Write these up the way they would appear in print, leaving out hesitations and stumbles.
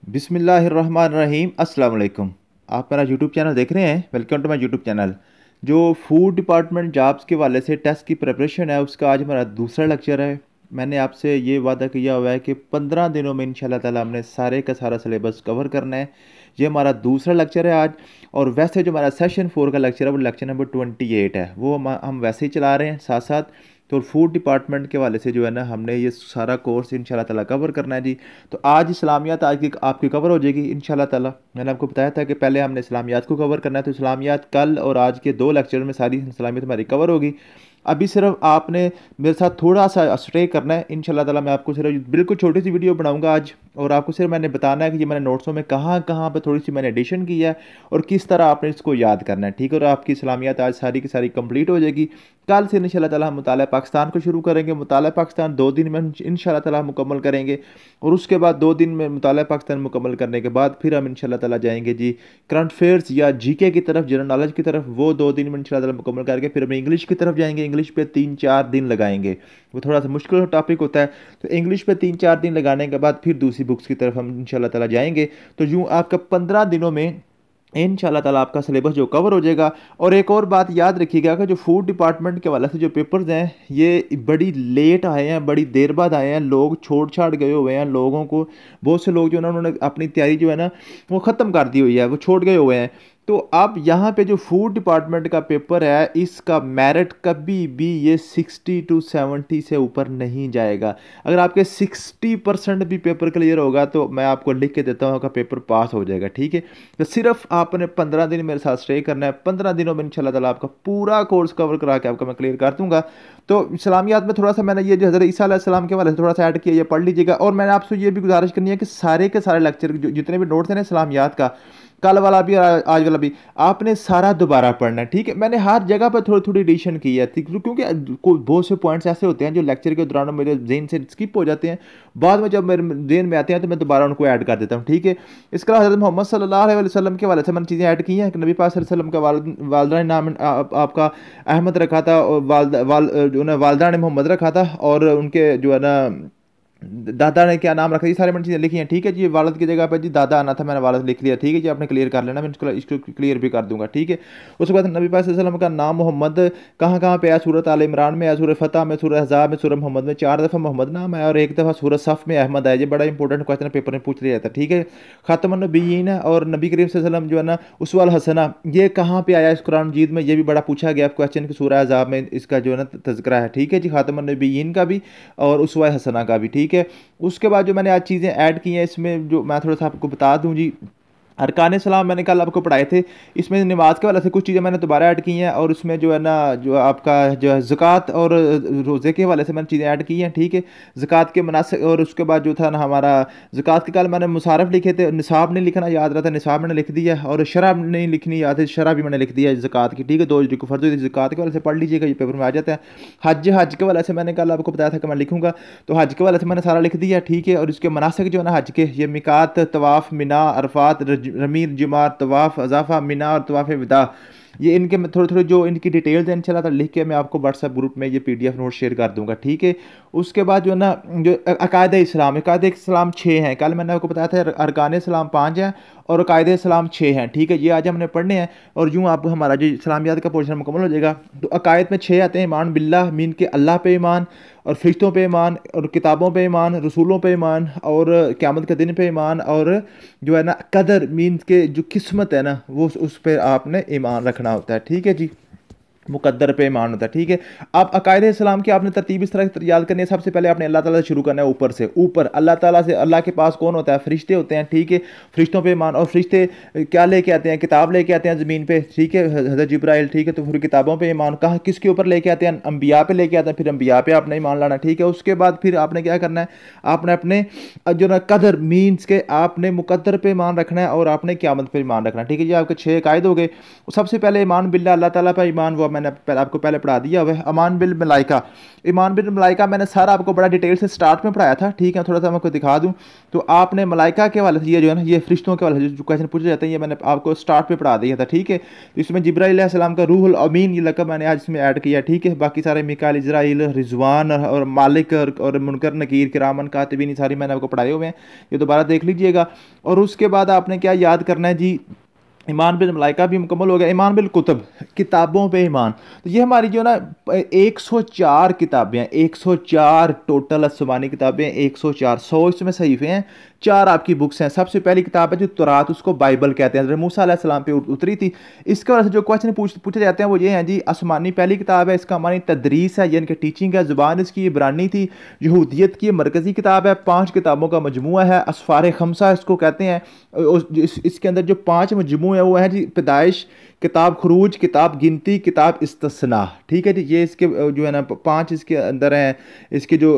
बिस्मिल्लाहिर्रहमानिर्रहीम अस्सलाम वालेकुम। आप मेरा यूट्यूब चैनल देख रहे हैं। Welcome to my YouTube channel. जो फूड डिपार्टमेंट जॉब्स के वाले से टेस्ट की प्रिपरेशन है उसका आज हमारा दूसरा लेक्चर है। मैंने आपसे ये वादा किया हुआ है कि 15 दिनों में इंशाल्लाह ताला हमने सारे का सारा सिलेबस कवर करना है। ये हमारा दूसरा लेक्चर है आज। और वैसे जो हमारा सेशन 4 का लेक्चर है वो लेक्चर नंबर 28 है, वो हम वैसे ही चला रहे हैं साथ साथ। तो फूड डिपार्टमेंट के वाले से जो है ना हमने ये सारा कोर्स इंशाल्लाह ताला कवर करना है जी। तो आज इस्लामियात आज की आपकी कवर हो जाएगी इंशाल्लाह ताला। मैंने आपको बताया था कि पहले हमने इस्लामियात को कवर करना है, तो इस्लामियात कल और आज के 2 लेक्चर में सारी इस्लामियत हमारी कवर होगी। अभी सिर्फ आपने मेरे साथ थोड़ा सा स्टे करना है इंशाल्लाह ताला। मैं आपको सिर्फ बिल्कुल छोटी सी वीडियो बनाऊंगा आज, और आपको सिर्फ मैंने बताना है कि ये मैंने नोट्सों में कहाँ कहाँ पे थोड़ी सी मैंने एडिशन किया है और किस तरह आपने इसको याद करना है, ठीक है। और आपकी इस्लामियात आज सारी की सारी कंप्लीट हो जाएगी। कल से इंशाल्लाह ताला हम मुताला पाकिस्तान को शुरू करेंगे। मुताला पाकिस्तान 2 दिन में इंशाल्लाह ताला मुकम्मल करेंगे, और उसके बाद 2 दिन में मुताला पाकिस्तान मुकम्मल करने के बाद फिर हम इंशाल्लाह ताला जाएंगे जी करंट अफेयर्स या जीके की तरफ, जनरल नॉलेज की तरफ। वो 2 दिन में इंशाल्लाह ताला मुकम्मल करके फिर हम इंग्लिश की तरफ जाएंगे। इंग्लिश पे 3-4 दिन लगाएंगे, वो थोड़ा सा मुश्किल टॉपिक होता है। तो इंग्लिश पे 3-4 दिन लगाने के बाद फिर दूसरी बुक्स की तरफ हम इंशाल्लाह ताला जाएंगे। तो यूँ आपका 15 दिनों में इंशाल्लाह ताला आपका सिलेबस जो कवर हो जाएगा। और एक और बात याद रखिएगा कि जो फूड डिपार्टमेंट के वाले से जो पेपर्स हैं ये बड़ी लेट आए हैं, बड़ी देर बाद आए हैं। लोग छोड़ छाड़ गए हुए हैं, लोगों को बहुत से लोग जो है ना उन्होंने अपनी तैयारी जो है ना वो ख़त्म कर दी हुई है, वो छोड़ गए हुए हैं। तो अब यहाँ पे जो फूड डिपार्टमेंट का पेपर है इसका मेरिट कभी भी ये 60 to 70 से ऊपर नहीं जाएगा। अगर आपके 60% भी पेपर क्लियर होगा तो मैं आपको लिख के देता हूँ आपका पेपर पास हो जाएगा, ठीक है। तो सिर्फ आपने 15 दिन मेरे साथ स्टे करना है। 15 दिनों में इंशाल्लाह ताला आपका पूरा कोर्स कवर करा के आपका मैं क्लियर कर दूंगा। तो इस्लामियात में थोड़ा सा मैंने ये जो हज़रत ईसा अलैहिस्सलाम के वाले से थोड़ा सा ऐड किया, ये पढ़ लीजिएगा। और मैंने आपसे ये भी गुजारिश करनी है कि सारे के सारे लेक्चर जितने भी नोट्स हैं ना इस्लामियात का, कल वाला भी और आज वाला भी, आपने सारा दोबारा पढ़ना है, ठीक है। मैंने हर जगह पर थोड़ी थोड़ी एडिशन की है, ठीक, क्योंकि बहुत से पॉइंट्स ऐसे होते हैं जो लेक्चर के दौरान मेरे जहन से स्किप हो जाते हैं। बाद में जब मेरे जहन में आते हैं तो मैं दोबारा उनको ऐड कर देता हूँ, ठीक है। इसके अलावा हज़रत मोहम्मद सल्लल्लाहु अलैहि वसल्लम के वाले से मैंने चीज़ें ऐड की हैं कि नबी पाक सल्लल्लाहु अलैहि वसल्लम का वालदा ने नाम आपका अहमद रखा था, और जो है वालदा ने मोहम्मद रखा था, और उनके जो है ना दादा ने क्या नाम रखा, ये सारी मैंने चीज़ें लिखी हैं, ठीक है जी। वालद की जगह पर जी दादा आना था, मैंने वालद लिख लिया, ठीक है जी। आपने क्लियर कर लेना, मैं इसको क्लियर भी कर दूंगा, ठीक है। उसके बाद नबी पाक सल्लल्लाहु अलैहि वसल्लम का नाम मोहम्मद कहाँ कहाँ पे आया? सूरत आल इमरान में आया, सूरत फतह में, सूरत अहज़ाब में, सूरत मोहम्मद में 4 दफ़ा मोहम्मद नाम आया, और 1 दफ़ा सूरत सफ़ में अहमद आया। ये बड़ा इंपॉर्टेंट क्वेश्चन पेपर में पूछ लिया जाता है, ठीक है। ख़ातमुन नबिय्यीन है, और नबी करीम सल्लल्लाहु अलैहि वसल्लम जो है ना उसवा हसना, ये कहाँ पे आया इस कुरान मजीद में? ये भी बड़ा पूछा गया क्वेश्चन कि सूरह अहज़ाब में इसका जो है ना तज़किरा है, ठीक है जी। ख़ातमुन नबिय्यीन का भी और उसवा हसना का भी, ठीक है। उसके बाद जो मैंने आज चीज़ें ऐड की हैं इसमें, जो मैं थोड़ा सा आपको बता दूं जी। अरकान सलाम मैंने कल आपको पढ़ाए थे, इसमें नमाज के वाले से कुछ चीज़ें मैंने दोबारा ऐड की हैं। और उसमें जो है ना जो आपका जो है ज़कात और रोज़े के हवाले से मैंने चीज़ें ऐड की हैं, ठीक है। ज़कात के मनासिक, और उसके बाद जो था ना हमारा ज़कात के कल मैंने मुसारफ लिखे थे, निसाब नहीं लिखना याद रहा था, निसाब मैंने लिख दिया, और शरह नहीं लिखनी याद है, शरह भी मैंने लिख दिया ज़कात की, ठीक है। 2 हिजरी को फ़र्ज़ हुई थी, ज़कात के वाले से पढ़ लीजिएगा, ये पेपर में आ जाता है। हज के वाले से मैंने कल आपको बताया था कि मैं लिखूँगा, तो हज के वाले से मैंने सारा लिख दिया, ठीक है। और इसके मनासिक जो है ना हज के, ये मिकात, तवाफ़, मिना, अरफात, रमीर, जमात, तवाफ़, अज़ाफ़ा, मिना और तवाफ़ विदा, ये इनके मैं थोड़े थोड़े जो इनकी डिटेल्स हैं इंशाल्लाह ताला लिख के मैं आपको व्हाट्सएप ग्रुप में ये पीडीएफ नोट शेयर कर दूंगा, ठीक है। उसके बाद जो है ना जो अकायद इस्लाम, अकायद इस्लाम 6 हैं। कल मैंने आपको बताया था अरकान इस्लाम 5 हैं और अकायद इस्लाम 6 हैं, ठीक है। ये आज हमने पढ़ने हैं, और यूँ आप हमारा जो इस्लामियात का पोर्शन मुकम्मल हो जाएगा। तो अकायद में 6 आते हैं। ईमान बिल्लाह, मीन के अल्लाह पे ईमान, और फरिश्तों पे ईमान, और किताबों पे ईमान, रसूलों पे ईमान, और क़यामत के दिन पे ईमान, और जो है ना कदर मीन्स के जो किस्मत है ना वो उस पर आपने ईमान रखना होता है, ठीक है जी। मुकद्दर पे ईमान होता है, ठीक है। अब अकायद इस्लाम की आपने तरतीब इस तरह याद करनी है। सबसे पहले आपने अल्लाह ताला से शुरू करना है, ऊपर से। ऊपर अल्लाह ताला से, अल्लाह के पास कौन होता है? फरिश्ते होते हैं, ठीक है। फरिश्तों पे ईमान, और फरिश्ते क्या लेके आते हैं? किताब लेके आते हैं ज़मीन पे, ठीक है, हज़रत जिब्राइल, ठीक है। तो फिर किताबों पे ईमान कहाँ किसके ऊपर लेके आते हैं? अंबिया पे लेके आते हैं, फिर अंबिया पे आपने ईमान लाना, ठीक है। उसके बाद फिर आपने क्या करना है? आपने अपने जो ना कदर मीन्स के आपने मुकद्दर पे ईमान रखना है, और आपने क़यामत पे ईमान रखना है, ठीक है। ये आपके 6 कायदे हो गए। सबसे पहले ईमान बिल्ला, अल्लाह ताला पे ईमान, वो मैंने आपको पहले पढ़ा दिया हुआ है। ईमान बिल मलाइका, ईमान बिल मलाइका मैंने सारा आपको बड़ा डिटेल से स्टार्ट में पढ़ाया था, ठीक है। थोड़ा सा मैं आपको दिखा दूँ तो आपने मलाइका के वाले से ये जो है ना, ये फरिश्तों के वाले से जो क्वेश्चन पूछे जाते हैं, ये मैंने आपको स्टार्ट में पढ़ा दिया था, ठीक है। तो इसमें जिब्राइल अलैहिस्सलाम का रूहुल अमीन ये लक़ब मैंने आज इसमें ऐड किया, ठीक है। बाकी सारे मिकाइल, इजराइल, रिजवान और मालिक और मुनकर नकीर, किरामन कातिबीन, सारी मैंने आपको पढ़ाए हुए हैं, ये दोबारा देख लीजिएगा। और उसके बाद आपने क्या याद करना है जी, ईमान बिल मलाइका भी मुकम्मल हो गया। ईमान बिल कुतुब, किताबों पे ईमान, तो ये हमारी जो ना 104 किताबें हैं, 104 टोटल आसमानी किताबें, 104, 100 इसमें सहीफे हैं, 4 आपकी बुक्स हैं। सबसे पहली किताब है जो तौरात, उसको बाइबल कहते हैं, हज़रत मूसा अलैहिस्सलाम पे उतरी थी। इसके वजह से जो क्वेश्चन पूछे जाते हैं वो ये हैं जी, आसमानी पहली किताब है, इसका मानी तदरीस है, यानी कि टीचिंग है, ज़ुबान इसकी इब्रानी थी, यहूदियत की मरकज़ी किताब है, 5 किताबों का मजमूआ है, असफार खमसा इसको कहते हैं। इसके अंदर जो 5 मजमू है वो है जी, पैदाइश, किताब खुरूज, किताब गिनती, किताब इस्तिस्ना, ठीक है जी। ये इसके जो है ना 5 इसके अंदर हैं, इसके जो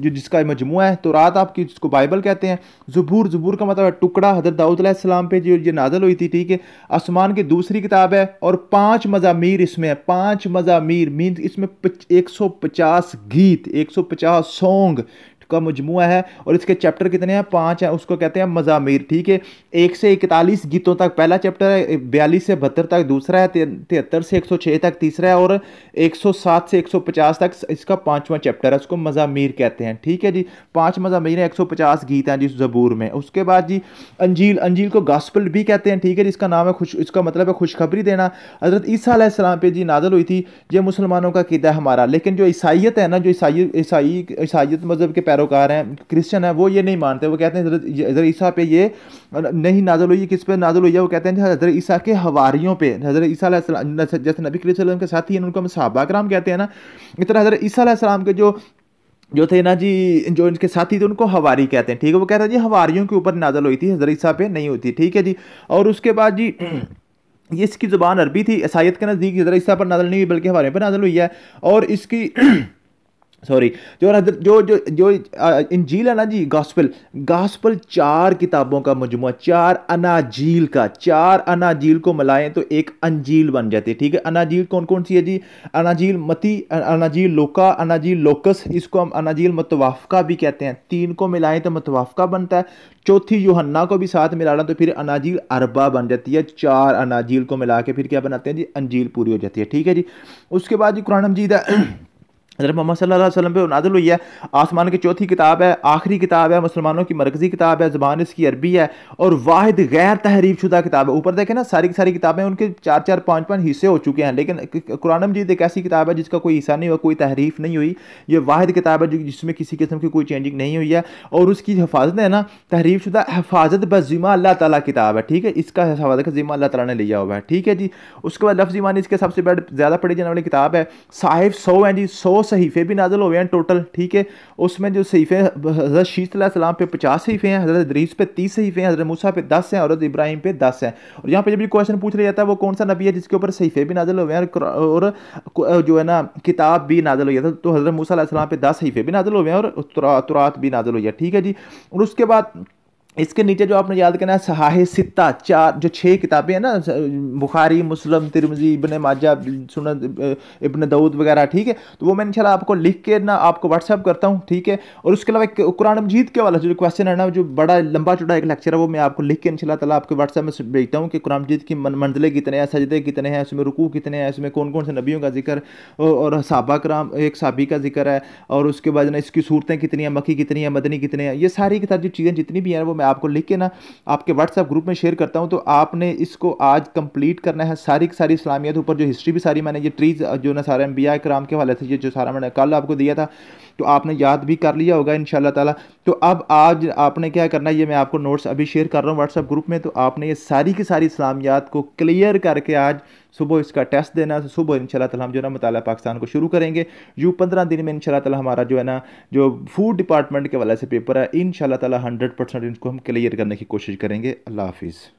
जिसका मजमूआ है। तो रात आपकी जिसको बाइबल कहते हैं। ज़बूर, ज़बूर का मतलब है टुकड़ा, हज़रत दाऊद अलैहिस्सलाम पे जो ये नाज़िल हुई थी, ठीक है। आसमान की दूसरी किताब है और 5 मज़ामीर इसमें है, 5 मज़ामीर मीन्स इसमें 150 गीत, 150 सॉन्ग का मजमुआ है। और इसके चैप्टर कितने हैं? 5 हैं, उसको कहते हैं मज़ामीर, ठीक है। 1 से 41 गीतों तक पहला चैप्टर है, 42 से 72 तक दूसरा है, 73 से 106 तक तीसरा है, और 107 से 150 तक इसका 5वां चैप्टर है, उसको मज़ामीर कहते हैं, ठीक है जी। 5 मज़ामीर हैं, 150 गीत हैं जी ज़बूर में। उसके बाद जी अंजील, अंजील को गॉस्पेल भी कहते हैं, ठीक है। जिसका नाम है इसका मतलब है खुशखबरी देना। हज़रत ईसा अलैहिस्सलाम पे जी नाज़िल हुई थी। ये मुसलमानों का क़ीदा है हमारा, लेकिन जो ईसाईयत है ना, जो ईसाईयत मज़हब के पैरोकार हैं, क्रिश्चियन है, वो ये नहीं मानते। वो कहते हैं हज़रत ईसा पे ये नहीं नाज़िल हुई। किस पे नाज़िल हुई है? वो कहते हैं हज़रत ईसा के हवारियों पे। हज़रत ईसा अलैहिस्सलाम जैसे नबी करीम सल्लल्लाहु अलैहि वसल्लम के साथी हैं, उनको हम सहाबा किराम कहते हैं ना, इस तरह हज़रत ईसा अलैहिस्सलाम के जो थे ना जी, जो इनके साथी थे, उनको हवारी कहते हैं, ठीक है। वो कहते हैं जी हवारियों के ऊपर नाज़िल हुई थी, हज़रत ईसा पे नहीं होती, ठीक है जी। और उसके बाद जी ये इसकी ज़ुबान अरबी थी। ईसाईयत के नज़दीक हज़रत ईसा पर नाज़िल नहीं हुई, बल्कि हवारियों पर नाज़िल हुई है। और इसकी सॉरी, जो इंजील है ना जी, गॉस्पेल, गॉस्पेल 4 किताबों का मजमुआ, 4 अनाजील का, 4 अनाजील को मिलाएं तो एक अंजील बन जाती है, ठीक है। अनाजील कौन कौन सी है जी? अनाजील मती, अनाजील लोका, अनाजील लोकस, इसको हम अनाजील मतवाफ़का भी कहते हैं। 3 को मिलाएं तो मतवाफ़का बनता है। चौथी यूहन्ना को भी साथ मिलाना तो फिर अनाजील अरबा बन जाती है। 4 अनाजील को मिला के फिर क्या बनाते हैं जी? अंजील पूरी हो जाती है, ठीक है जी। उसके बाद जी कुरान मजीद है, हज़रत मोहम्मद सल्लल्लाहु अलैहि वसल्लम पे नाज़िल हुई है। आसमान की चौथी किताब है, आखिरी किताब है, मुसलमानों की मरकज़ी किताब है, ज़बान इसकी अरबी है, और वाहिद गैर तहरीफ शुदा किताब है। ऊपर देखें ना, सारी की सारी किताबें उनके 4-4, 5-5 हिस्से हो चुके हैं, लेकिन कुरान मजीद एक ऐसी किताब है जिसका कोई हिस्सा नहीं हुआ, कोई तहरीफ नहीं हुई। ये वाहिद किताब है जिसमें किसी किस्म की कोई चेंजिंग नहीं हुई है। और उसकी हिफाजत है ना, तहरीफ शुदा हिफाजत बज़िम्मा अल्लाह ताला किताब है, ठीक है। इसका हिफाजत का ज़िम्मा अल्लाह ताला ने लिया हुआ है, ठीक है जी। उसके बाद लफ्ज़ ईमान इसके सबसे ज़्यादा पढ़ी जाने वाली किताब है। साहिब 100 हैं जी, 100 सहीफ़े भी नाज़िल हुए हैं टोटल, ठीक है। उसमें जो सहीफ़े हज़रत शीस अलैहिस्सलाम पे 50 सहीफ़े हैं, हज़रत इदरीस पे 30 सहीफ़े हैं, हज़रत मूसा पे 10 हैं, और हज़रत इब्राहिम पे 10 हैं। और यहाँ पे जब भी क्वेश्चन पूछ लिया जाता है वो कौन सा नबी है जिसके ऊपर सहीफ़े भी नाज़िल हुए हैं और जो है ना किताब भी नाज़िल हुई है, तो हज़रत मूसा अलैहिस्सलाम पे 10 सहीफ़े भी नाज़िल हुए हैं और तौरात भी नाज़िल हुई है, ठीक है जी। और उसके बाद इसके नीचे जो आपने याद करना है, सहाहे सित्ता, 4 जो 6 किताबें हैं ना, बुखारी, मुस्लिम, तिरमिज़ी, इब्न माजा, सुनन इब्न दाऊद वगैरह, ठीक है। तो वो मैं इंशाल्लाह आपको लिख के ना आपको व्हाट्सअप करता हूँ, ठीक है। और उसके अलावा कुरान मजीद के वाला जो क्वेश्चन है ना, जो बड़ा लंबा चौड़ा एक लेक्चर है, वो मैं आपको लिख के इंशाल्लाह ताला आपके व्हाट्सएप में भेजता हूँ कि कुरान मजीद की मंजिलें कितने हैं, सजदे कितने हैं, उसमें रुकू कितने हैं, उसमें कौन कौन से नबियों का जिक्र और सहाबा कराम, एक सहाबी का जिक्र है, और उसके बाद ना इसकी सूरतें कितनी हैं, मक्की कितनी है, मदनी कितने हैं, ये सारी की सारी चीज़ें जितनी भी हैं वो मैं आपको लिख के ना आपके व्हाट्सएप ग्रुप में शेयर करता हूं। तो आपने इसको आज कंप्लीट करना है, सारी की सारी इस्लामियत ऊपर जो हिस्ट्री भी सारी मैंने ये ट्रीज जो ना सारे अंबिया कराम के हवाले से ये जो सारा मैंने कल आपको दिया था, तो आपने याद भी कर लिया होगा इंशाल्लाह ताला। तो अब आज आपने क्या करना है, ये मैं आपको नोट्स अभी शेयर कर रहा हूँ व्हाट्सएप ग्रुप में, तो आपने ये सारी की सारी इस्लामियात को क्लियर करके आज सुबह इसका टेस्ट देना है। सुबह इंशाल्लाह ताला हम जो ना मुताला पाकिस्तान को शुरू करेंगे। यूँ 15 दिन में इंशाल्लाह ताला हमारा जो है ना, जो फूड डिपार्टमेंट के वाले से पेपर है, इंशाल्लाह ताला 100% इसको हम क्लियर करने की कोशिश करेंगे। अल्लाह हाफिज़।